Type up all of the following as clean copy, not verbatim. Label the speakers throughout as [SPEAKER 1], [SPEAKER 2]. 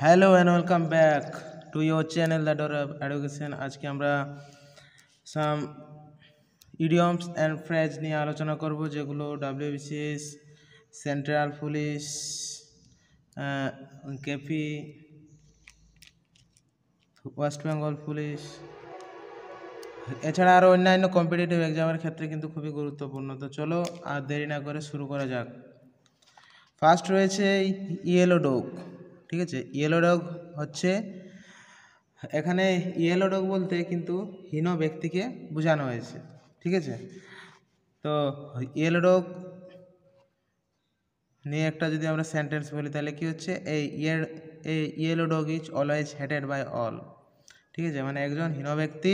[SPEAKER 1] Hello and welcome back to your channel the door of education. आज के আমরা সাম idioms and phrase নিয়ে আলোচনা করব, যেগুলো WBCS, central police, KP, West Bengal police এছাড়া আরও অন্যান্য কম্পিটিটিভ এক্সামের ক্ষেত্রে কিন্তু খুবই গুরুত্বপূর্ণ। তো চলো আর দেরি না করে শুরু করা যাক। ফার্স্ট রয়েছে ইয়েলো ডগ। ঠিক আছে, ইয়েলো ডগ হচ্ছে, এখানে ইয়েলো ডগ বলতে কিন্তু হীন ব্যক্তিকে বোঝানো হয়েছে। ঠিক আছে, তো ইয়েলো ডগ নিয়ে একটা যদি আমরা সেন্টেন্স বলি তাহলে কি হচ্ছে, এই yellow dog is always hated by all. ঠিক আছে, মানে একজন হীন ব্যক্তি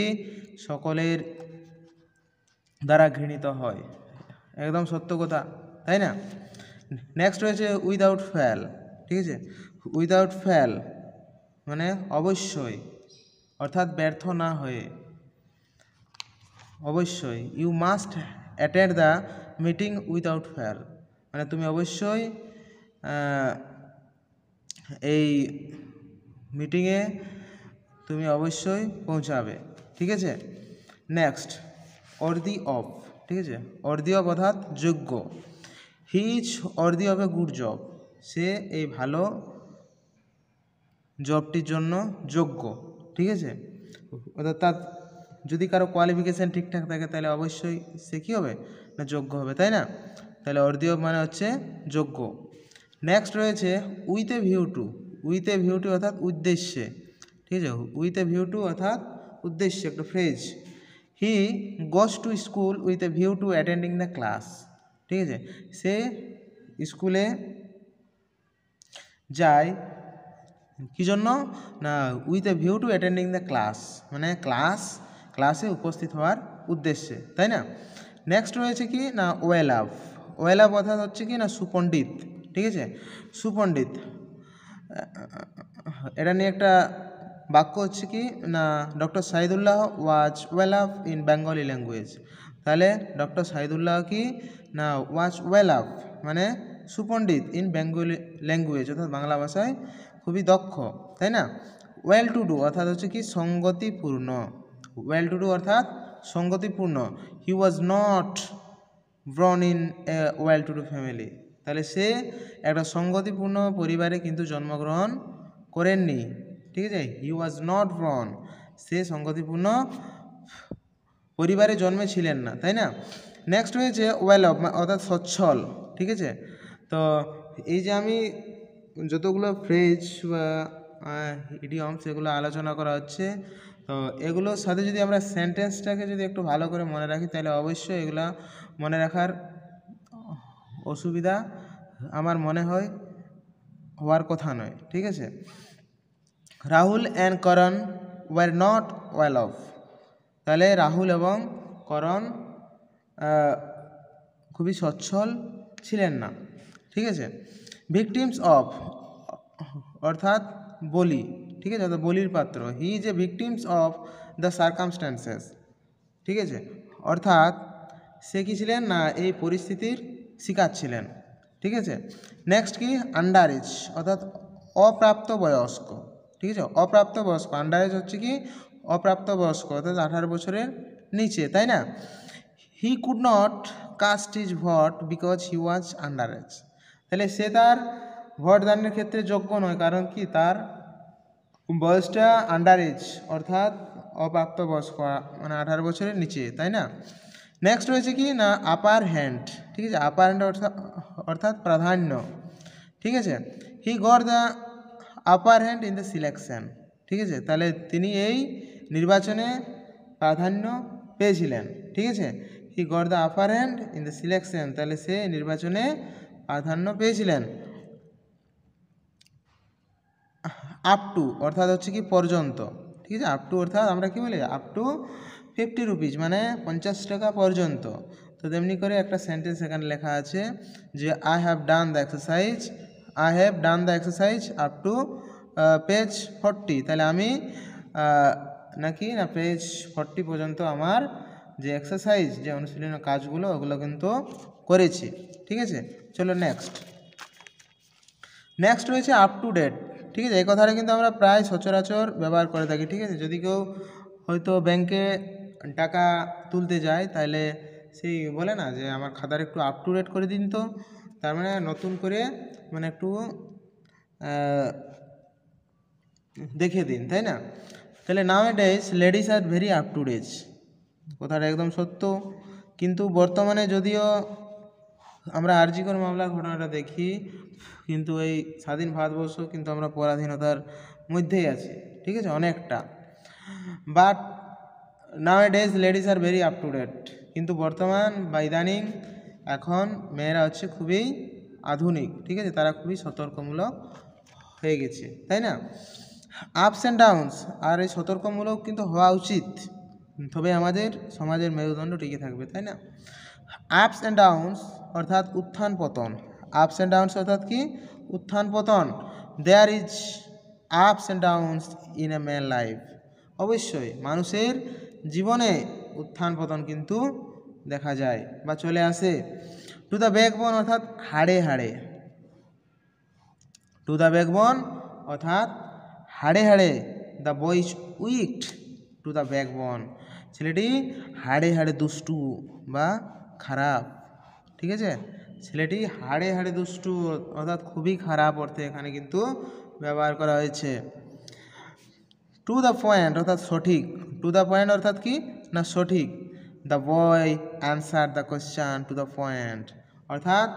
[SPEAKER 1] সকলের দ্বারা ঘৃণিত হয়। একদম সত্য কথা, তাই না? নেক্সট রয়েছে উইদাউট ফেল। ঠিক আছে, উইদাউট ফেল মানে অবশ্যই, অর্থাৎ ব্যর্থ না হয়ে, অবশ্যই। You must attend the meeting without fail, মানে তুমি অবশ্যই এই মিটিংয়ে তুমি অবশ্যই পৌঁছাবে। ঠিক আছে, নেক্সট অর্দি অফ। ঠিক আছে, অর্দি অফ অর্থাৎ যোগ্য। He is worthy of a good job, সে এই ভালো জবটির জন্য যোগ্য। ঠিক আছে, অর্থাৎ তার যদি কারো কোয়ালিফিকেশান ঠিকঠাক থাকে তাহলে অবশ্যই সে কী হবে না, যোগ্য হবে, তাই না? তাহলে অর্দি অফ মানে হচ্ছে যোগ্য। নেক্সট রয়েছে with a view to. With a view to অর্থাৎ উদ্দেশ্যে। ঠিক আছে, উইথ এ ভিউ টু অর্থাৎ উদ্দেশ্যে, একটা phrase. He goes to school with a view to attending the class. ঠিক আছে, সে স্কুলে যায় কী জন্য না, with a view to attending the class, মানে ক্লাসে উপস্থিত হওয়ার উদ্দেশ্যে, তাই না? নেক্সট রয়েছে কি না ওয়েল আপ। ওয়েল আপ অর্থাৎ হচ্ছে কি না সুপণ্ডিত। ঠিক আছে, সুপণ্ডিত, এটা নিয়ে একটা বাক্য হচ্ছে কি না, doctor Saidullah was well up in Bengali language. তাহলে ডক্টর সাইদুল্লাহ কি না ওয়াজ ওয়েল আপ মানে সুপণ্ডিত ইন বেঙ্গলি ল্যাঙ্গুয়েজ, অর্থাৎ বাংলা ভাষায় খুবই দক্ষ, তাই না? ওয়েল টু ডু অর্থাৎ হচ্ছে কি সঙ্গতিপূর্ণ। ওয়েল টু ডু অর্থাৎ সঙ্গতিপূর্ণ। He was not born in a well to do family, তাহলে সে একটা সঙ্গতিপূর্ণ পরিবারে কিন্তু জন্মগ্রহণ করেননি। ঠিক আছে, হি ওয়াজ নট ব্রন, সে সঙ্গতিপূর্ণ পরিবারে জন্মেছিলেন না, তাই না? নেক্সট হয়েছে ওয়েল অফ অর্থাৎ সচ্ছল। ঠিক আছে, তো এই যে আমি যতগুলো ফ্রেজ বা ইডিয়ম সেগুলো আলোচনা করা হচ্ছে, তো এগুলোর সাথে যদি আমরা সেন্টেন্সটাকে যদি একটু ভালো করে মনে রাখি তাহলে অবশ্যই এগুলো মনে রাখার অসুবিধা আমার মনে হয় হওয়ার কথা নয়। ঠিক আছে, Rahul and Karan were not well of. তাহলে রাহুল এবং করণ খুবই সচ্ছল ছিলেন না। ঠিক আছে, ভিকটিমস অফ অর্থাৎ বলি। ঠিক আছে, অর্থাৎ বলির পাত্র। হি is A victims of the circumstances. ঠিক আছে, অর্থাৎ সে কী ছিলেন না এই পরিস্থিতির শিকার ছিলেন। ঠিক আছে, নেক্সট কি আন্ডার এজ অর্থাৎ অপ্রাপ্ত বয়স্ক। ঠিক আছে, অপ্রাপ্ত বয়স্ক, আন্ডার এজ হচ্ছে কি অপ্রাপ্ত বয়স্ক অর্থাৎ 18 বছরের নিচে, তাই না? He could not cast his vote because he was under age. তাহলে সে তার ভোট দানের ক্ষেত্রে যোগ্য নয়, কারণ কি তার বয়সটা আন্ডার এজ অর্থাৎ অপ্রাপ্ত বয়স্ক, মানে 18 বছরের নিচে, তাই না? নেক্সট রয়েছে কি না আপার হ্যান্ড। ঠিক আছে, আপার হ্যান্ড অর্থাৎ প্রাধান্য। ঠিক আছে, he got the upper hand in the selection. ঠিক আছে, তাহলে তিনি এই নির্বাচনে প্রাধান্য পেয়েছিলেন। ঠিক আছে, he got the upper hand in the selection, তাহলে সে নির্বাচনে প্রাধান্য পেয়েছিলেন। আপ টু অর্থাৎ হচ্ছে কি পর্যন্ত। ঠিক আছে, আপ টু অর্থাৎ আমরা কি বলি আপ টু 50 রুপিজ মানে 50 টাকা পর্যন্ত। তো তেমনি করে একটা সেন্টেন্স এখানে লেখা আছে যে I have done the exercise, I have done the exercise up to page 40। তাহলে আমি নাকি না পেজ 40 পর্যন্ত আমার যে এক্সারসাইজ, যে অনুশীলনের কাজগুলো ওগুলো কিন্তু করেছি। ঠিক আছে, চলো নেক্সট রয়েছে আপ টু ডেট। ঠিক আছে। এই কথাটা কিন্তু আমরা প্রায় সচরাচর ব্যবহার করে থাকি। ঠিক আছে, যদি কেউ হয়তো ব্যাংকে টাকা তুলতে যায় তাহলে সেই বলে না যে আমার খাতার একটু আপ টু ডেট করে দিন, তো তার মানে নতুন করে মানে একটু দেখিয়ে দিন, তাই না? তাহলে nowadays ladies are very up to date, কথাটা একদম সত্য। কিন্তু বর্তমানে যদিও আমরা আরজিকর মামলার ঘটনাটা দেখি, কিন্তু এই স্বাধীন ভারতবর্ষ কিন্তু আমরা পরাধীনতার মধ্যেই আছি, ঠিক আছে, অনেকটা। But nowadays ladies are very up to date, কিন্তু বর্তমান বা ইদানিং এখন মেয়েরা হচ্ছে খুবই আধুনিক, ঠিক আছে, তারা খুবই সতর্কমূলক হয়ে গেছে, তাই না? আপস অ্যান্ড ডাউনস, আর এই সতর্কমূলক কিন্তু হওয়া উচিত, তবে আমাদের সমাজের মেরুদণ্ড টিকে থাকবে, তাই না? আপস অ্যান্ড ডাউনস অর্থাৎ উত্থান পতন। আপস অ্যান্ড ডাউনস অর্থাৎ কি? উত্থান পতন। There is ups and downs in a man life, অবশ্যই মানুষের জীবনে উত্থান পতন কিন্তু দেখা যায় বা চলে আসে। টু দ্য ব্যাকবোন অর্থাৎ হাড়ে হাড়ে, টু দ্য ব্যাকবোন অর্থাৎ হাড়ে হাড়ে। The boy is wicked to the backbone, ছেলেটি হাড়ে হাড়ে দুষ্টু বা খারাপ, ঠিক আছে, ছেলেটি হাড়ে হাড়ে দুষ্টু অর্থাৎ খুবই খারাপ অর্থে এখানে কিন্তু ব্যবহার করা হয়েছে। টু দ্য পয়েন্ট অর্থাৎ সঠিক, টু দ্য পয়েন্ট অর্থাৎ কি না সঠিক। The boy answer the question to the point, অর্থাৎ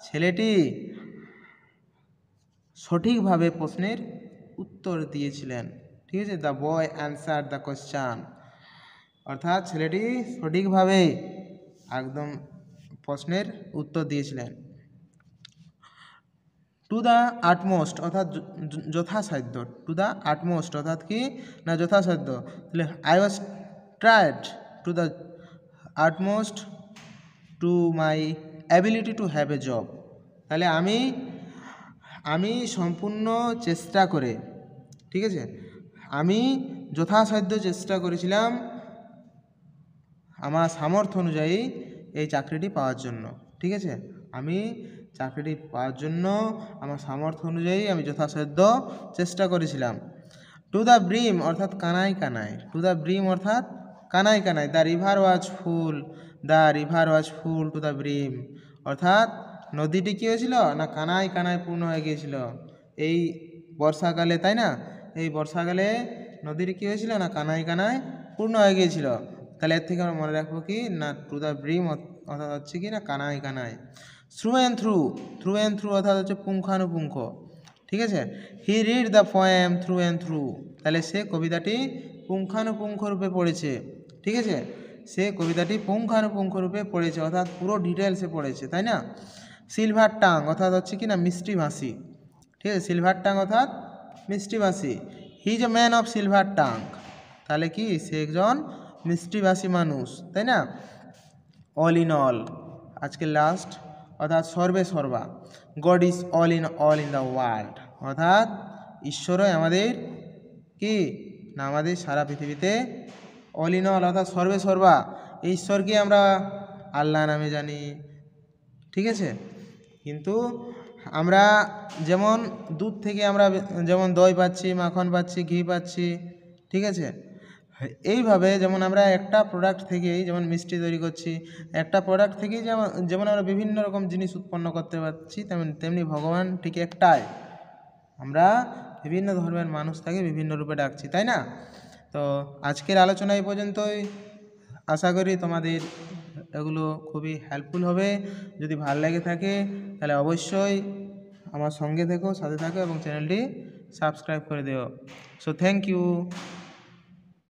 [SPEAKER 1] ছেলেটি সঠিকভাবে প্রশ্নের উত্তর দিয়েছিলেন, ঠিক আছে। The boy answer the question, অর্থাৎ ছেলেটি সঠিকভাবে একদম প্রশ্নের উত্তর দিয়েছিলেন। টু দ্য আটমোস্ট অর্থাৎ যথাসাধ্য, টু দ্য আটমোস্ট অর্থাৎ কি না যথাসাধ্য। তাহলে I was tried to the utmost to my ability to have a job, তাহলে আমি সম্পূর্ণ চেষ্টা করে, ঠিক আছে, আমি যথাসাধ্য চেষ্টা করেছিলাম আমার সামর্থ্য অনুযায়ী এই চাকরিটি পাওয়ার জন্য, ঠিক আছে, আমি চাকরিটি পাওয়ার জন্য আমার সামর্থ্য অনুযায়ী আমি যথাসাধ্য চেষ্টা করেছিলাম। টু দ্য ব্রিম অর্থাৎ কানায় কানায়, টু দ্য ব্রিম অর্থাৎ কানায় কানায়। The river was full, the river was full to the brim, অর্থাৎ নদীটি কী হয়েছিল না কানায় কানায় পূর্ণ হয়ে গিয়েছিল এই বর্ষাকালে, তাই না? এই বর্ষাকালে নদীটি কী হয়েছিল না কানায় কানায় পূর্ণ হয়ে গিয়েছিল। তাহলে এর থেকে আমরা মনে রাখবো কি না টু দ্য ব্রিম অর্থাৎ হচ্ছে কি না কানায় কানায়। Through and through, through and through অর্থাৎ হচ্ছে পুঙ্খানুপুঙ্খ, ঠিক আছে। He read the poem through and through, তাহলে সে কবিতাটি পুঙ্খানুপুঙ্খ রূপে পড়েছে, ঠিক আছে, সে কবিতাটি পুঙ্খানুপুঙ্খ রূপে পড়েছে অর্থাৎ পুরো ডিটেলসে পড়েছে, তাই না? সিলভার টাং অর্থাৎ হচ্ছে কি না মিষ্টি ভাষী, ঠিক আছে, সিলভার টাং অর্থাৎ মিষ্টি ভাষী। He is a man of silver tongue, তাহলে কি সে একজন মিষ্টিভাষী মানুষ, তাই না? অল ইন অল, আজকে লাস্ট অর্থাৎ সর্বে সর্বা। God is all in the world, অর্থাৎ ঈশ্বরই আমাদের কি না আমাদের সারা পৃথিবীতে অল ইন অল অর্থাৎ সর্বে সর্বা। এই ঈশ্বরকে আমরা আল্লাহ নামে জানি, ঠিক আছে, কিন্তু আমরা যেমন দুধ থেকে আমরা যেমন দই পাচ্ছি, মাখন পাচ্ছি, ঘি পাচ্ছি, ঠিক আছে, এইভাবে যেমন আমরা একটা প্রোডাক্ট থেকেই যেমন মিষ্টি তৈরি করছি, একটা প্রোডাক্ট থেকেই যেমন আমরা বিভিন্ন রকম জিনিস উৎপন্ন করতে পারছি, তেমনি ভগবান ঠিক একটাই, আমরা বিভিন্ন ধর্মের মানুষ তাকে বিভিন্ন রূপে ডাকছি, তাই না? তো আজকের আলোচনা এই পর্যন্তই। আশা করি তোমাদের এগুলো খুবই হেল্পফুল হবে। যদি ভালো লেগে থাকে তাহলে অবশ্যই আমার সঙ্গে থেকো, সাথে থাকো এবং চ্যানেলটি সাবস্ক্রাইব করে দিও। So thank you.